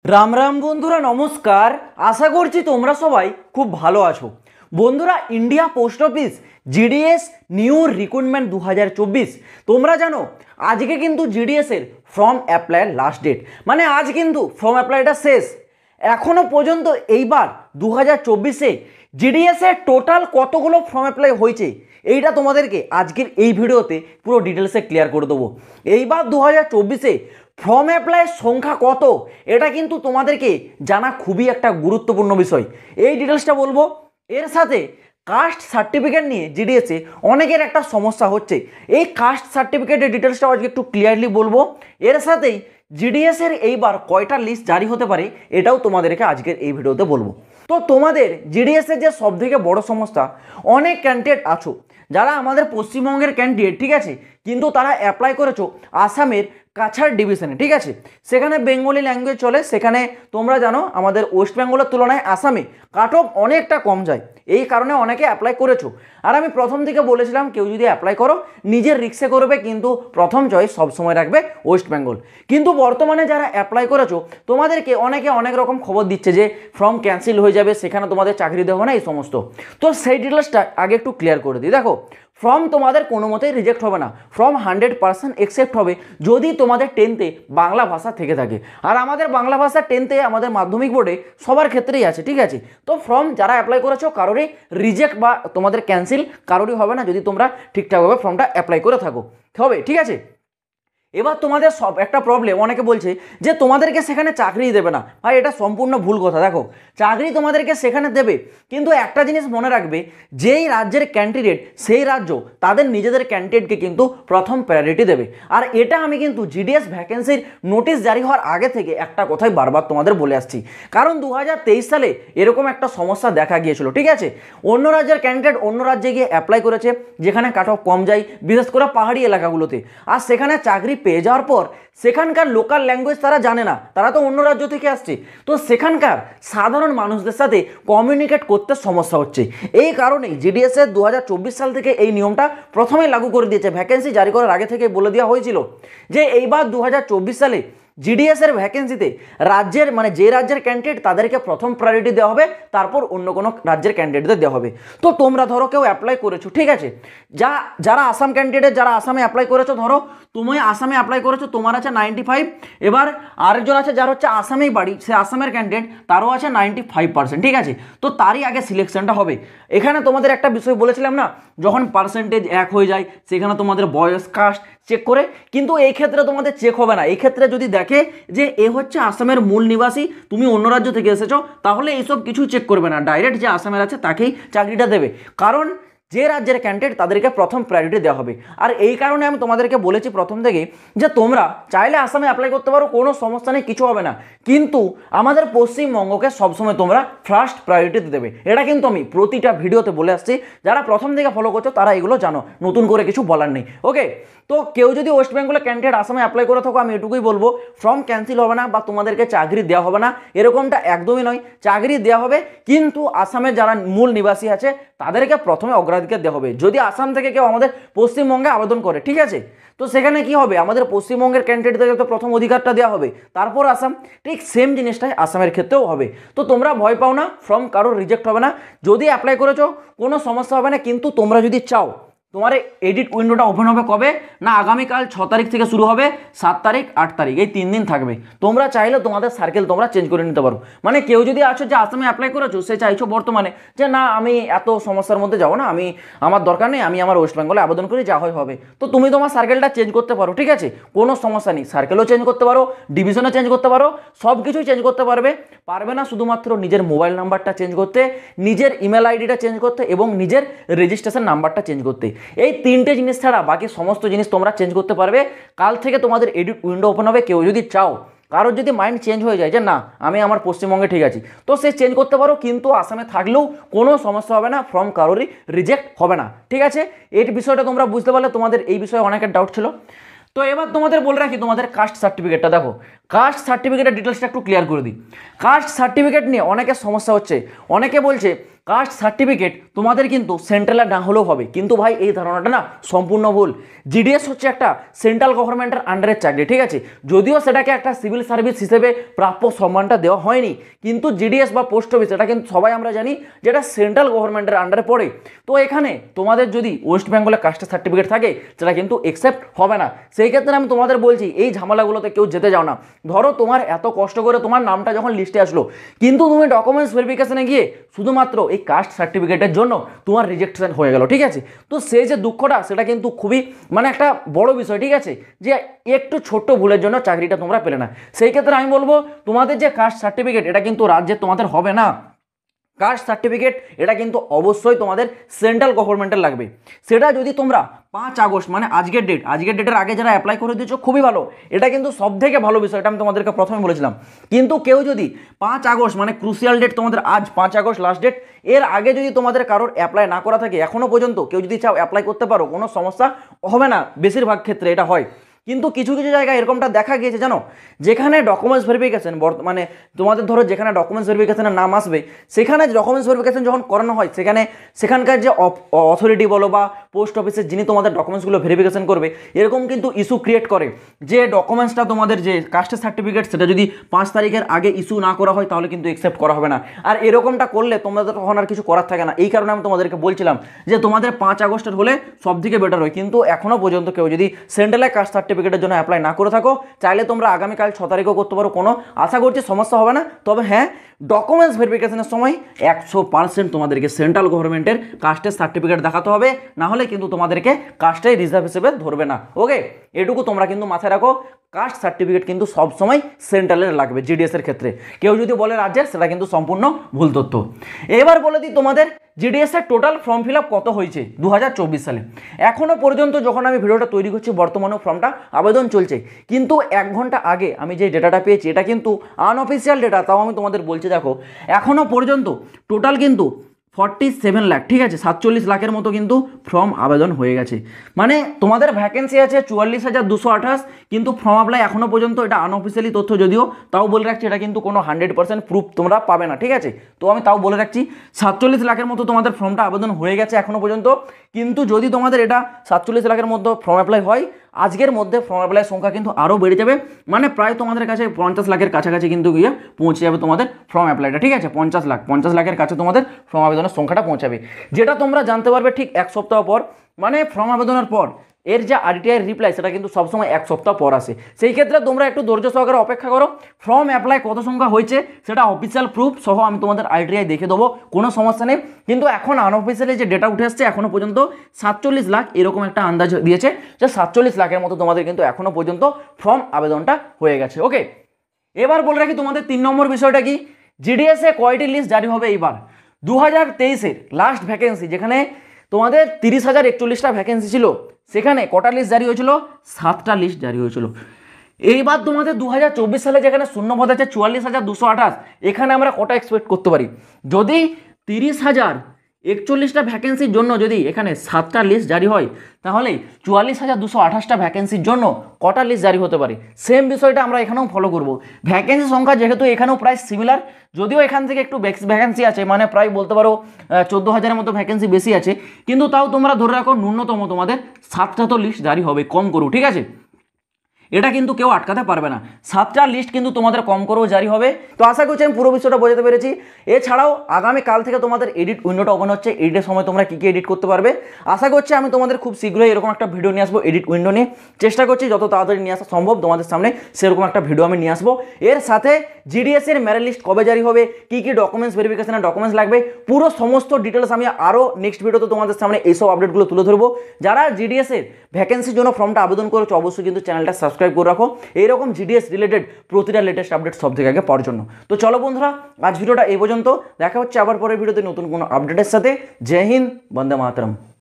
রাম রাম বন্ধুরা, নমস্কার। আশা করছি তোমরা সবাই খুব ভালো আছো। বন্ধুরা, India post office GDS new recruitment 2024 তোমরা জানো আজকে কিন্তু জিডিএস এর ফর্ম অ্যাপ্লাইয়ের লাস্ট ডেট, মানে আজ কিন্তু ফর্ম অ্যাপ্লাইটা শেষ। এখনো পর্যন্ত এইবার 2024-এ জিডিএস এর টোটাল কতগুলো ফর্ম অ্যাপ্লাই হয়েছে এইটা তোমাদেরকে আজকের এই ভিডিওতে পুরো ডিটেলসে ক্লিয়ার করে দেবো। এইবার 2024-এ ফর্ম অ্যাপ্লাইয়ের সংখ্যা কত এটা কিন্তু তোমাদেরকে জানা খুবই একটা গুরুত্বপূর্ণ বিষয়। এই ডিটেলসটা বলবো। এর সাথে কাস্ট সার্টিফিকেট নিয়ে জিডিএসে অনেকের একটা সমস্যা হচ্ছে, এই কাস্ট সার্টিফিকেটের ডিটেলসটাও আজকে একটু ক্লিয়ারলি বলবো। এর সাথেই জিডিএসের এইবার কয়টা লিস্ট জারি হতে পারে এটাও তোমাদেরকে আজকের এই ভিডিওতে বলবো। তো তোমাদের জিডিএসের যে সবথেকে বড় সমস্যা, অনেক ক্যান্ডিডেট আছো যারা আমাদের পশ্চিমবঙ্গের ক্যান্ডিডেট, ঠিক আছে, কিন্তু তারা অ্যাপ্লাই করেছো আসামের কাছাড় ডিভিশনে, ঠিক আছে, সেখানে বেঙ্গলি ল্যাঙ্গুয়েজ চলে। সেখানে তোমরা জানো আমাদের ওয়েস্ট বেঙ্গলের তুলনায় আসামে কাট অফ অনেকটা কম যায়, এই কারণে অনেকে অ্যাপ্লাই করেছো। আর আমি প্রথম থেকে বলেছিলাম কেউ যদি অ্যাপ্লাই করো নিজের রিক্সে করবে, কিন্তু প্রথম চয়েস সবসময় রাখবে ওয়েস্ট বেঙ্গল। কিন্তু বর্তমানে যারা অ্যাপ্লাই করেছো তোমাদেরকে অনেকে অনেক রকম খবর দিচ্ছে যে ফর্ম ক্যান্সেল হয়ে যাবে, সেখানে তোমাদের চাকরি দেবো না, এই সমস্ত। তো সেই ডিটেলসটা আগে একটু ক্লিয়ার করে দিই। দেখো, ফর্ম তোমাদের কোনো মতেই রিজেক্ট হবে না, ফর্ম 100% অ্যাকসেপ্ট হবে যদি তোমাদের 10তে বাংলা ভাষা থেকে থাকে। আর আমাদের বাংলা ভাষা 10তে আমাদের মাধ্যমিক বোর্ডে সবার ক্ষেত্রেই আছে, ঠিক আছে। তো ফর্ম যারা অ্যাপ্লাই করেছো কারোরই রিজেক্ট বা তোমাদের ক্যান্সেল কারোরই হবে না যদি তোমরা ঠিকঠাকভাবে ফর্মটা অ্যাপ্লাই করে থাকো, হবে, ঠিক আছে। এবার তোমাদের সব একটা প্রবলেম, অনেকে বলছে যে তোমাদেরকে সেখানে চাকরি দেবে না। ভাই, এটা সম্পূর্ণ ভুল কথা। দেখো, চাকরি তোমাদেরকে সেখানে দেবে, কিন্তু একটা জিনিস মনে রাখবে, যেই রাজ্যের ক্যান্ডিডেট সেই রাজ্য তাদের নিজেদের ক্যান্ডিডেটকে কিন্তু প্রথম প্রায়োরিটি দেবে। আর এটা আমি কিন্তু জিডিএস ভ্যাকেন্সির নোটিশ জারি হওয়ার আগে থেকে একটা কথাই বারবার তোমাদের বলে আসছি, কারণ 2023 সালে এরকম একটা সমস্যা দেখা গিয়েছিল, ঠিক আছে। অন্য রাজ্যের ক্যান্ডিডেট অন্য রাজ্যে গিয়ে অ্যাপ্লাই করেছে যেখানে কাট অফ কম যায়, বিশেষ করে পাহাড়ি এলাকাগুলোতে, আর সেখানে চাকরি পেয়ে যাওয়ার পর সেখানকার লোকাল ল্যাঙ্গুয়েজ তারা জানে না, তারা তো অন্য রাজ্য থেকে আসছে, তো সেখানকার সাধারণ মানুষদের সাথে কমিউনিকেট করতে সমস্যা হচ্ছে। এই কারণেই জিডিএস এর 2024 সাল থেকে এই নিয়মটা প্রথমে লাগু করে দিয়েছে। ভ্যাকেন্সি জারি করার আগে থেকে বলে দেওয়া হয়েছিল যে এইবার 2024 সালে জিডিএস এর ভ্যাকেন্সিতে রাজ্যের, মানে যে রাজ্যের ক্যান্ডিডেট তাদেরকে প্রথম প্রায়োরিটি দেওয়া হবে, তারপর অন্য কোনো রাজ্যের ক্যান্ডিডেটদের দেওয়া হবে। তো তোমরা ধরো কেউ অ্যাপ্লাই করেছো, ঠিক আছে, যারা আসাম ক্যান্ডিডেট, যারা আসামে অ্যাপ্লাই করেছো, ধরো তুমি আসামে অ্যাপ্লাই করেছো, তোমার আছে 95, এবার আরেকজন আছে যার হচ্ছে আসামেই বাড়ি, সে আসামের ক্যান্ডিডেট, তারও আছে 95%, ঠিক আছে। তো তারই আগে সিলেকশনটা হবে। এখানে তোমাদের একটা বিষয় বলেছিলাম না, যখন পার্সেন্টেজ এক হয়ে যায় সেখানে তোমাদের বয়স, কাস্ট চেক করে, কিন্তু এই ক্ষেত্রে তোমাদের চেক হবে না। এই ক্ষেত্রে যদি দেখে যে এ হচ্ছে আসামের মূল নিবাসী, তুমি অন্য রাজ্য থেকে এসেছো, তাহলে এইসব কিছু চেক করবে না, ডাইরেক্ট যে আসামের আছে তাকেই চাকরিটা দেবে, কারণ যে রাজ্যের ক্যান্ডিডেট তাদেরকে প্রথম প্রায়োরিটি দেওয়া হবে। আর এই কারণে আমি তোমাদেরকে বলেছি প্রথম থেকে যে তোমরা চাইলে আসামে অ্যাপ্লাই করতে পারো, কোনো সমস্যা নেই, কিছু হবে না, কিন্তু আমাদের পশ্চিমবঙ্গকে সবসময় তোমরা ফার্স্ট প্রায়োরিটি দেবে। এটা কিন্তু আমি প্রতিটা ভিডিওতে বলে আসছি, যারা প্রথম থেকে ফলো করছো তারা এগুলো জানো, নতুন করে কিছু বলার নেই, ওকে। তো কেউ যদি ওয়েস্ট বেঙ্গলের ক্যান্ডিডেট আসামে অ্যাপ্লাই করে থাকো, আমি এটুকুই বলবো, ফর্ম ক্যান্সেল হবে না বা তোমাদেরকে চাকরি দেওয়া হবে না, এরকমটা একদমই নয়। চাকরি দেওয়া হবে, কিন্তু আসামের যারা মূল নিবাসী আছে তাদেরকে প্রথমে অগ্রাধিকার দেওয়া হবে। যদি আসাম থেকে কেউ আমাদের পশ্চিমবঙ্গে আবেদন করে, ঠিক আছে, তো সেখানে কি হবে, আমাদের পশ্চিমবঙ্গের ক্যান্ডিডেটদেরকে তো প্রথম অধিকারটা দেওয়া হবে, তারপর আসাম, ঠিক সেম জিনিসটাই আসামের ক্ষেত্রেও হবে। তো তোমরা ভয় পাও না, ফর্ম কারোর রিজেক্ট হবে না, যদি অ্যাপ্লাই করেছো কোনো সমস্যা হবে না। কিন্তু তোমরা যদি চাও, তোমার এডিট উইন্ডোটা ওপেন হবে কবে না, আগামীকাল 6 তারিখ থেকে শুরু হবে, 7 তারিখ 8 তারিখ, এই 3 দিন থাকবে। তোমরা চাইলে তোমাদের সার্কেল তোমরা চেঞ্জ করে নিতে পারো। মানে কেউ যদি আছো যে আসামে অ্যাপ্লাই করেছো, সে চাইছো বর্তমানে যে না আমি এত সমস্যার মধ্যে যাবো না, আমি আমার দরকার নেই, আমি আমার ওয়েস্ট বেঙ্গলে আবেদন করি, যা হয় হবে, তো তুমি তোমার সার্কেলটা চেঞ্জ করতে পারো, ঠিক আছে, কোনো সমস্যা নেই। সার্কেলও চেঞ্জ করতে পারো, ডিভিশনও চেঞ্জ করতে পারো, সব কিছুই চেঞ্জ করতে পারবে। পারবে না শুধুমাত্র নিজের মোবাইল নাম্বারটা চেঞ্জ করতে, নিজের ইমেল আইডিটা চেঞ্জ করতে এবং নিজের রেজিস্ট্রেশন নাম্বারটা চেঞ্জ করতে। এই 3টে জিনিস ছাড়া বাকি সমস্ত জিনিস তোমরা চেঞ্জ করতে পারবে। কাল থেকে তোমাদের এডিট উইন্ডো ওপেন হবে। কেউ যদি চাও, কারোর যদি মাইন্ড চেঞ্জ হয়ে যায় যে না আমি আমার পশ্চিমবঙ্গে ঠিক আছি, তো সে চেঞ্জ করতে পারো, কিন্তু আসামে থাকলেও কোনো সমস্যা হবে না, ফর্ম কারোরই রিজেক্ট হবে না, ঠিক আছে। এই বিষয়টা তোমরা বুঝতে পারলে, তোমাদের এই বিষয়ে অনেকের ডাউট ছিল। তো এবার তোমাদের বলে রাখি, তোমাদের কাস্ট সার্টিফিকেটটা দেখো, কাস্ট সার্টিফিকেটের ডিটেলসটা একটু ক্লিয়ার করে দিই। কাস্ট সার্টিফিকেট নিয়ে অনেকের সমস্যা হচ্ছে, অনেকে বলছে কাস্ট সার্টিফিকেট তোমাদের কিন্তু সেন্ট্রালে না হলেও হবে, কিন্তু ভাই এই ধারণাটা না সম্পূর্ণ ভুল। জিডিএস হচ্ছে একটা সেন্ট্রাল গভর্নমেন্টের আন্ডারের চাকরি, ঠিক আছে, যদিও সেটাকে একটা সিভিল সার্ভিস হিসেবে প্রাপ্য সম্মানটা দেওয়া হয়নি, কিন্তু জিডিএস বা পোস্ট অফিস এটা কিন্তু সবাই আমরা জানি যেটা সেন্ট্রাল গভর্নমেন্টের আন্ডারে পড়ে। তো এখানে তোমাদের যদি ওয়েস্ট বেঙ্গলে কাস্টের সার্টিফিকেট থাকে সেটা কিন্তু একসেপ্ট হবে না। সেই ক্ষেত্রে আমি তোমাদের বলছি এই ঝামেলাগুলোতে কেউ যেতে যাও না। ধরো তোমার এত কষ্ট করে তোমার নামটা যখন লিস্টে আসলো, কিন্তু তুমি ডকুমেন্টস ভেরিফিকেশনে গিয়ে শুধুমাত্র এই কাস্ট সার্টিফিকেটের জন্য তোমার রিজেকশন হয়ে গেল, ঠিক আছে, তো সেই যে দুঃখটা সেটা কিন্তু খুবই মানে একটা বড় বিষয়, ঠিক আছে, যে একটু ছোট্ট ভুলের জন্য চাকরিটা তোমরা পেলে না। সেই ক্ষেত্রে আমি বলবো তোমাদের যে কাস্ট সার্টিফিকেট এটা কিন্তু রাজ্যে তোমাদের হবে না। কাস্ট সার্টিফিকেট এটা কিন্তু অবশ্যই তোমাদের সেন্ট্রাল গভর্নমেন্টের লাগবে। সেটা যদি তোমরা 5 আগস্ট মানে আজকের ডেটের আগে যারা অ্যাপ্লাই করে দিয়েছো খুবই ভালো, এটা কিন্তু সব থেকে ভালো বিষয়, এটা আমি তোমাদেরকে প্রথমে বলেছিলাম। কিন্তু কেউ যদি 5 আগস্ট মানে ক্রুশিয়াল ডেট তোমাদের আজ 5 আগস্ট লাস্ট ডেট, এর আগে যদি তোমাদের কারোর অ্যাপ্লাই না করা থাকে এখনও পর্যন্ত, কেউ যদি চাও অ্যাপ্লাই করতে পারো, কোনো সমস্যা হবে না, বেশিরভাগ ক্ষেত্রে এটা হয়। কিন্তু কিছু কিছু জায়গায় এরকমটা দেখা গিয়েছে জানো, যেখানে ডকুমেন্টস ভেরিফিকেশন মানে তোমাদের ধরো যেখানে ডকুমেন্টস ভেরিফিকেশনের নাম আসবে, সেখানে ডকুমেন্টস ভেরিফিকেশন যখন করানো হয় সেখানকার যে অথরিটি বলো বা পোস্ট অফিসের যিনি তোমাদের ডকুমেন্টসগুলো ভেরিফিকেশন করবে, এরকম কিন্তু ইস্যু ক্রিয়েট করে যে ডকুমেন্টসটা তোমাদের যে কাস্টের সার্টিফিকেট সেটা যদি 5 তারিখের আগে ইস্যু না করা হয় তাহলে কিন্তু একসেপ্ট করা হবে না। আর এরকমটা করলে তোমাদের তখন আর কিছু করার থাকে না। এই কারণে আমি তোমাদেরকে বলছিলাম যে তোমাদের 5 আগস্টের হলে সব থেকে বেটার হয়। কিন্তু এখনও পর্যন্ত কেউ যদি সেন্ট্রালে কাস্ট সার্টিফিকেটের জন্য অ্যাপ্লাই না করে থাকো, চাইলে তোমরা আগামীকাল 6 তারিখও করতে পারো, কোনো আশা করছি সমস্যা হবে না। তবে হ্যাঁ, ডকুমেন্টস ভেরিফিকেশনের সময় 100% তোমাদেরকে সেন্ট্রাল গভর্নমেন্টের কাস্টের সার্টিফিকেট দেখাতে হবে, না হলে কিন্তু তোমাদেরকে কাস্টে রিজার্ভ হিসেবে ধরবে না। ওকে, এটুকু তোমরা কিন্তু মাথায় রাখো, কাস্ট সার্টিফিকেট কিন্তু সবসময় সেন্ট্রালের লাগবে জিডিএস এর ক্ষেত্রে। কেউ যদি বলে রাজ্যের, সেটা কিন্তু সম্পূর্ণ ভুল তথ্য। এবার বলে দিই তোমাদের জিডিএস এর টোটাল ফর্ম ফিল আপ কত হয়েছে 2024 সালে। এখনও পর্যন্ত যখন আমি ভিডিওটা তৈরি করছি বর্তমানেও ফর্মটা আবেদন চলছে, কিন্তু 1 ঘন্টা আগে আমি যে ডেটাটা পেয়েছি এটা কিন্তু আনঅফিসিয়াল ডেটা, তাও আমি তোমাদের বলছি দেখো এখনও পর্যন্ত টোটাল কিন্তু 47 লাখ, ঠিক আছে, 47 লাখের মতো কিন্তু ফর্ম আবেদন হয়ে গেছে। মানে তোমাদের ভ্যাকেন্সি আছে 44,228, কিন্তু ফর্ম অ্যাপ্লাই এখনও পর্যন্ত, এটা আনঅফিসিয়ালি তথ্য যদিও, তাও বলে রাখছি এটা কিন্তু কোনো 100% প্রুফ তোমরা পাবে না, ঠিক আছে, তো আমি তাও বলে রাখছি 47 লাখের মতো তোমাদের ফর্মটা আবেদন হয়ে গেছে এখনও পর্যন্ত। কিন্তু যদি তোমাদের এটা 47 লাখের মধ্যে ফর্ম অ্যাপ্লাই হয়, আজকের মধ্যে ফর্ম অ্যাপ্লাই সংখ্যা কিন্তু আরও বেড়ে যাবে, মানে প্রায় তোমাদের কাছে 50 লাখের কাছাকাছি কিন্তু গিয়ে পৌঁছে যাবে তোমাদের ফর্ম অ্যাপ্লাইটা, ঠিক আছে, 50 লাখের কাছে তোমাদের ফর্ম আবেদনের সংখ্যাটা পৌঁছাবে, যেটা তোমরা জানতে পারবে ঠিক 1 সপ্তাহ পর। মানে ফর্ম আবেদনের পর এর যে আরটিআই রিপ্লাই সেটা কিন্তু সবসময় 1 সপ্তাহ পর আসে। সেই ক্ষেত্রে তোমরা একটু ধৈর্য সহকারে অপেক্ষা করো। ফর্ম অ্যাপ্লাই কত সংখ্যা হয়েছে সেটা অফিসিয়াল প্রুফ সহ আমি তোমাদের আরটিআই দেখে দেবো, কোনো সমস্যা নেই। কিন্তু এখন আনঅফিসিয়ালি যে ডেটা উঠে আসছে এখনও পর্যন্ত 47 লাখ এরকম একটা আন্দাজ দিয়েছে, যে 47 লাখের মতো তোমাদের কিন্তু এখনও পর্যন্ত ফর্ম আবেদনটা হয়ে গেছে। ওকে, এবার বলে রাখি তোমাদের 3 নম্বর বিষয়টা কি, জিডিএস এ কয়টি লিস্ট জারি হবে এইবার। 2023-এর লাস্ট ভ্যাকেন্সি যেখানে তোমাদের 30,041টা ভ্যাকেন্সি ছিল, সেখানে কটা লিস্ট জারি হয়েছিল, 7টা লিস্ট জারি হয়েছিল। এইবার তোমাদের 2024 সালে যেখানে শূন্যপদ আছে 44,228, এখানে আমরা কটা এক্সপেক্ট করতে পারি, যদি 30,041টা ভ্যাকেন্সির জন্য যদি এখানে 7টা লিস্ট জারি হয়, তাহলে 44,228টা ভ্যাকেন্সির জন্য কটা লিস্ট জারি হতে পারে। সেম বিষয়টা আমরা এখানেও ফলো করব। ভ্যাকেন্সি সংখ্যা যেহেতু এখানেও প্রায় সিমিলার, যদিও এখান থেকে একটু ভ্যাকেন্সি আছে, মানে প্রায় বলতে পারো 14,000-এর মতো ভ্যাকেন্সি বেশি আছে, কিন্তু তাও তোমরা ধরে রাখো ন্যূনতম তোমাদের 7টা তো লিস্ট জারি হবে, কম করো, ঠিক আছে, এটা কিন্তু কেউ আটকাতে পারবে না। 7টা লিস্ট কিন্তু তোমাদের কম করেও জারি হবে। তো আশা করছি আমি পুরো বিষয়টা বোঝাতে পেরেছি। এছাড়াও আগামীকাল থেকে তোমাদের এডিট উইন্ডোটা ওপেন হচ্ছে, এডিটের সময় তোমরা কী কী এডিট করতে পারবে আশা করছি আমি তোমাদের খুব শীঘ্রই এরকম একটা ভিডিও নিয়ে আসবো এডিট উইন্ডো নিয়ে। চেষ্টা করছি যত তাড়াতাড়ি নিয়ে আসা সম্ভব তোমাদের সামনে সেরকম একটা ভিডিও আমি নিয়ে আসবো। এর সাথে জিডিএস এর মেরিট লিস্ট কবে জারি হবে, কী কী ডকুমেন্টস ভেরিফিকেশনের ডকুমেন্টস লাগবে, পুরো সমস্ত ডিটেলস আমি আরও নেক্সট ভিডিওতে তোমাদের সামনে এইসব আপডেটগুলো তুলে ধরবো। যারা জিডিএস এর ভ্যাকেন্সির জন্য ফর্মটা আবেদন করেছো অবশ্যই কিন্তু চ্যানেলটা সাবস্ক্রাইব করে রাখো, এইরকম জিডিএস রিলেটেড প্রতিটা লেটেস্ট আপডেট সব থেকে আগে পাওয়ার জন্য। তো চলো বন্ধুরা, আজ ভিডিওটা এই পর্যন্ত, দেখা হচ্ছে আবার পরের ভিডিওতে নতুন কোনো আপডেটের সাথে। জয় হিন্দ, বন্দে মাতরম।